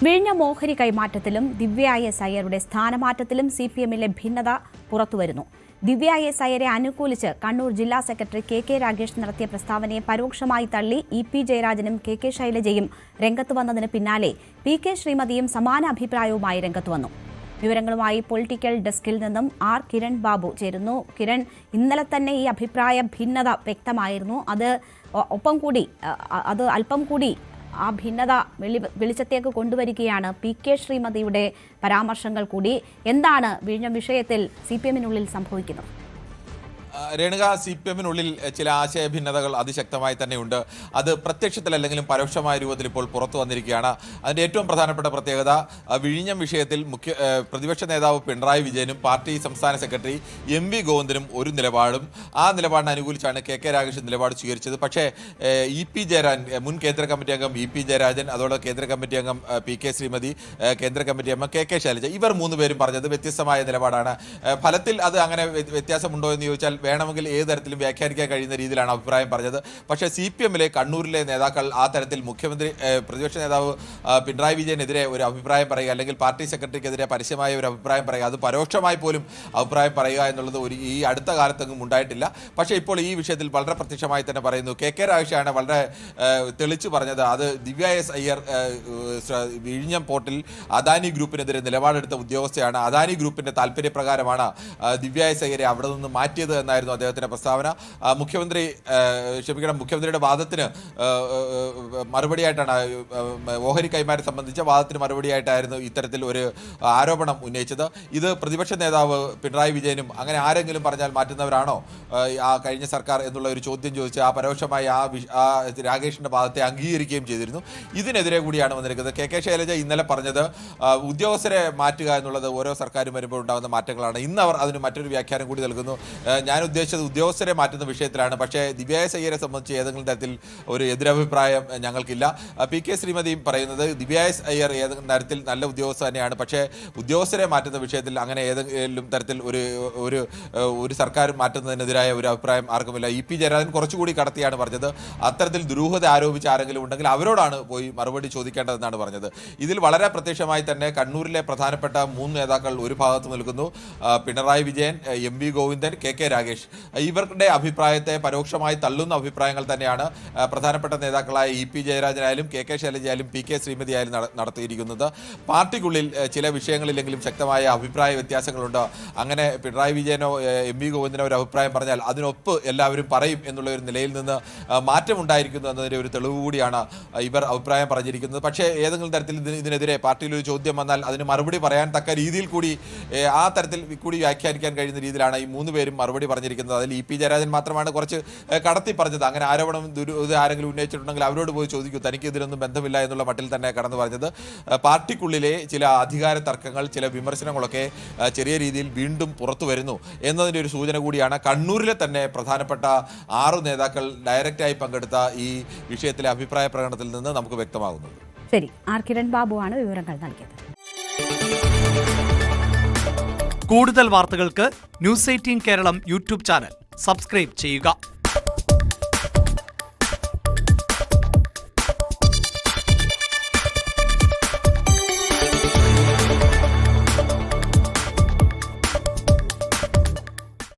വിഴിഞ്ഞം ഓഹരി കൈമാറ്റത്തിലും ദിവ്യ എസ് അയ്യരുടെ സ്ഥാനമാറ്റത്തിലും സിപിഎമ്മിലെ ഭിന്നത പുറത്തുവരുന്നു. ദിവ്യ എസ് അയ്യരെ അനുകൂലിച്ച് കണ്ണൂർ ജില്ലാ സെക്രട്ടറി കെ രാഗേഷ് നടത്തിയ പ്രസ്താവനയെ പരോക്ഷമായി തള്ളി ഇ.പി. ജയരാജനും കെ ശൈലജയും രംഗത്ത് വന്നതിന് പിന്നാലെ പി.കെ. ശ്രീമതിയും സമാന അഭിപ്രായവുമായി രംഗത്ത് വന്നു. വിവരങ്ങളുമായി പൊളിറ്റിക്കൽ ഡെസ്കിൽ നിന്നും ആർ. കിരൺ ബാബു ചേരുന്നു. കിരൺ, ഇന്നലെ തന്നെ ഈ അഭിപ്രായ ഭിന്നത വ്യക്തമായിരുന്നു. അത് അല്പം കൂടി ആ ഭിന്നത വെളിച്ചത്തേക്ക് കൊണ്ടുവരികയാണ് പി.കെ. ശ്രീമതിയുടെ പരാമർശങ്ങൾ കൂടി. എന്താണ് വിഴിഞ്ഞം വിഷയത്തിൽ സിപിഎമ്മിനുള്ളിൽ സംഭവിക്കുന്നത്? രേണുക, സിപിഎമ്മിനുള്ളിൽ ചില ആശയഭിന്നതകൾ അതിശക്തമായി തന്നെയുണ്ട്. അത് പ്രത്യക്ഷത്തിലല്ലെങ്കിലും പരോക്ഷമായ രൂപത്തിൽ ഇപ്പോൾ പുറത്തു വന്നിരിക്കുകയാണ്. അതിൻ്റെ ഏറ്റവും പ്രധാനപ്പെട്ട പ്രത്യേകത, വിഴിഞ്ഞം വിഷയത്തിൽ പ്രതിപക്ഷ നേതാവ് പിണറായി വിജയനും പാർട്ടി സംസ്ഥാന സെക്രട്ടറി എം.വി. ഗോവിന്ദനും ഒരു നിലപാടും, ആ നിലപാടിനെ അനുകൂലിച്ചാണ് കെ രാഗേഷ് നിലപാട് സ്വീകരിച്ചത്. പക്ഷേ ഇ.പി. ജയരാജൻ, മുൻ കേന്ദ്ര കമ്മിറ്റി അംഗം ഇ.പി. ജയരാജൻ, അതോടെ കേന്ദ്ര കമ്മിറ്റി അംഗം പി.കെ. ശ്രീമതി, കേന്ദ്ര കമ്മിറ്റി അംഗം കെ ശൈലജ, ഇവർ മൂന്നുപേരും പറഞ്ഞത് വ്യത്യസ്തമായ നിലപാടാണ്. ഫലത്തിൽ അത് അങ്ങനെ വ്യത്യാസമുണ്ടോ എന്ന് ചോദിച്ചാൽ വേണമെങ്കിൽ ഏത് തരത്തിലും വ്യാഖ്യാനിക്കാൻ കഴിയുന്ന രീതിയിലാണ് അഭിപ്രായം പറഞ്ഞത്. പക്ഷേ സിപിഎമ്മിലെ കണ്ണൂരിലെ നേതാക്കൾ ആ തരത്തിൽ പ്രതിപക്ഷ നേതാവ് പിണറായി വിജയനെതിരെ ഒരു അഭിപ്രായം പറയുക, അല്ലെങ്കിൽ പാർട്ടി സെക്രട്ടറിക്കെതിരെ പരസ്യമായ ഒരു അഭിപ്രായം പറയുക, അത് പരോക്ഷമായി പോലും അഭിപ്രായം പറയുക എന്നുള്ളത് ഈ അടുത്ത കാലത്തെങ്ങും ഉണ്ടായിട്ടില്ല. പക്ഷേ ഇപ്പോൾ ഈ വിഷയത്തിൽ വളരെ പ്രത്യക്ഷമായി തന്നെ പറയുന്നു. കെ രാഗേഷാണ് വളരെ തെളിച്ചു പറഞ്ഞത്. അത് ദിവ്യ എസ് അയ്യർ വിഴിഞ്ഞം പോർട്ടിൽ അദാനി ഗ്രൂപ്പിനെതിരെ നിലപാടെടുത്ത ഉദ്യോഗസ്ഥയാണ്. അദാനി ഗ്രൂപ്പിന്റെ താല്പര്യപ്രകാരമാണ് ദിവ്യ എസ് അയ്യരെ അവിടെ നിന്ന് മാറ്റിയത് എന്നായിരുന്നു അദ്ദേഹത്തിന്റെ പ്രസ്താവന. മുഖ്യമന്ത്രിയുടെ വാദത്തിന് മറുപടിയായിട്ടാണ്, ഓഹരി കൈമാറ്റം സംബന്ധിച്ച വാദത്തിന് മറുപടിയായിട്ടായിരുന്നു ഇത്തരത്തിൽ ഒരു ആരോപണം ഉന്നയിച്ചത്. ഇത് പ്രതിപക്ഷ നേതാവ് പിണറായി വിജയനും അങ്ങനെ ആരെങ്കിലും പറഞ്ഞാൽ മാറ്റുന്നവരാണോ ആ കഴിഞ്ഞ സർക്കാർ എന്നുള്ള ഒരു ചോദ്യം ചോദിച്ച് ആ പരോക്ഷമായി ആ രാഗേഷിന്റെ വാദത്തെ അംഗീകരിക്കുകയും ചെയ്തിരുന്നു. ഇതിനെതിരെ കൂടിയാണ് വന്നിരിക്കുന്നത്. കെ ശൈലജ ഇന്നലെ പറഞ്ഞത് ഉദ്യോഗസ്ഥരെ മാറ്റുക എന്നുള്ളത് ഓരോ സർക്കാരും വരുമ്പോൾ ഉണ്ടാകുന്ന മാറ്റങ്ങളാണ്. ഇന്ന് അവർ അതിന് മറ്റൊരു വ്യാഖ്യാനം കൂടി നൽകുന്നു. ഞാൻ ഉദ്ദേശിച്ചത് ഉദ്യോഗസ്ഥരെ മാറ്റുന്ന വിഷയത്തിലാണ്. പക്ഷേ ദിവ്യ എസ് അയ്യരെ സംബന്ധിച്ച് ഏതെങ്കിലും തരത്തിൽ ഒരു എതിരഭിപ്രായം ഞങ്ങൾക്കില്ല. പി.കെ. ശ്രീമതിയും പറയുന്നത് ദിവ്യ എസ് അയ്യർ ഏതെങ്കിലും തരത്തിൽ നല്ല ഉദ്യോഗസ്ഥ തന്നെയാണ്. പക്ഷേ ഉദ്യോഗസ്ഥരെ മാറ്റുന്ന വിഷയത്തിൽ അങ്ങനെ ഏതെങ്കിലും തരത്തിൽ ഒരു സർക്കാർ മാറ്റുന്നതിനെതിരായ ഒരു അഭിപ്രായം ആർക്കുമില്ല. ഇ.പി. ജയരാജൻ കുറച്ചുകൂടി കടത്തിയാണ് പറഞ്ഞത്. അത്തരത്തിൽ ദുരൂഹത ആരോപിച്ച് ആരെങ്കിലും ഉണ്ടെങ്കിൽ അവരോടാണ് പോയി മറുപടി ചോദിക്കേണ്ടതെന്നാണ് പറഞ്ഞത്. ഇതിൽ വളരെ പ്രത്യക്ഷമായി തന്നെ കണ്ണൂരിലെ പ്രധാനപ്പെട്ട 3 നേതാക്കൾ ഒരു ഭാഗത്ത് നിൽക്കുന്നു. പിണറായി വിജയൻ, എം.വി. ഗോവിന്ദൻ, കെ രാഗേഷ്. ഇവരുടെ അഭിപ്രായത്തെ പരോക്ഷമായി തള്ളുന്ന അഭിപ്രായങ്ങൾ തന്നെയാണ് പ്രധാനപ്പെട്ട നേതാക്കളായ ഇ.പി. ജയരാജനായാലും കെ ശൈലജയായാലും പി.കെ. ശ്രീമതിയായാലും നടത്തിയിരിക്കുന്നത്. പാർട്ടിക്കുള്ളിൽ ചില വിഷയങ്ങളിലെങ്കിലും ശക്തമായ അഭിപ്രായ വ്യത്യാസങ്ങളുണ്ട്. അങ്ങനെ പിണറായി വിജയനോ എം.വി. ഗോവിന്ദനോ ഒരു അഭിപ്രായം പറഞ്ഞാൽ അതിനൊപ്പ് എല്ലാവരും പറയും എന്നുള്ള ഒരു നിലയിൽ നിന്ന് മാറ്റമുണ്ടായിരിക്കുന്നു എന്നതിൻ്റെ ഒരു തെളിവ് കൂടിയാണ് ഇവർ അഭിപ്രായം പറഞ്ഞിരിക്കുന്നത്. പക്ഷേ ഏതെങ്കിലും തരത്തിൽ ഇതിനെതിരെ പാർട്ടിയിൽ ഒരു ചോദ്യം വന്നാൽ അതിന് മറുപടി പറയാൻ തക്ക രീതിയിൽ കൂടി ആ തരത്തിൽ കൂടി വ്യാഖ്യാനിക്കാൻ കഴിയുന്ന രീതിയിലാണ് ഈ 3 പേരും മറുപടി പറഞ്ഞിരിക്കുന്നത്. അതിൽ ഇ.പി. ജയരാജൻ മാത്രമാണ് കുറച്ച് കടത്തി പറഞ്ഞത്. അങ്ങനെ ആരോപണം ആരെങ്കിലും ഉന്നയിച്ചിട്ടുണ്ടെങ്കിൽ അവരോട് പോയി ചോദിക്കൂ, തനിക്ക് ഇതിലൊന്നും ബന്ധമില്ല എന്നുള്ള മട്ടിൽ തന്നെ കടന്നു പറഞ്ഞത്. പാർട്ടിക്കുള്ളിലെ ചില അധികാര തർക്കങ്ങൾ, ചില വിമർശനങ്ങളൊക്കെ ചെറിയ രീതിയിൽ വീണ്ടും പുറത്തു വരുന്നു എന്നതിൻ്റെ ഒരു സൂചന കൂടിയാണ്. കണ്ണൂരിലെ തന്നെ പ്രധാനപ്പെട്ട 6 നേതാക്കൾ ഡയറക്റ്റായി പങ്കെടുത്ത ഈ വിഷയത്തിലെ അഭിപ്രായ പ്രകടനത്തിൽ നിന്ന് നമുക്ക് വ്യക്തമാകുന്നത്. ശരി, ആർ. കിരൺ ബാബുവാണ് വിവരങ്ങൾ നൽകിയത്. കൂടുതൽ വാർത്തകൾക്ക് news 18 Keralam YouTube channel subscribe ചെയ്യുക.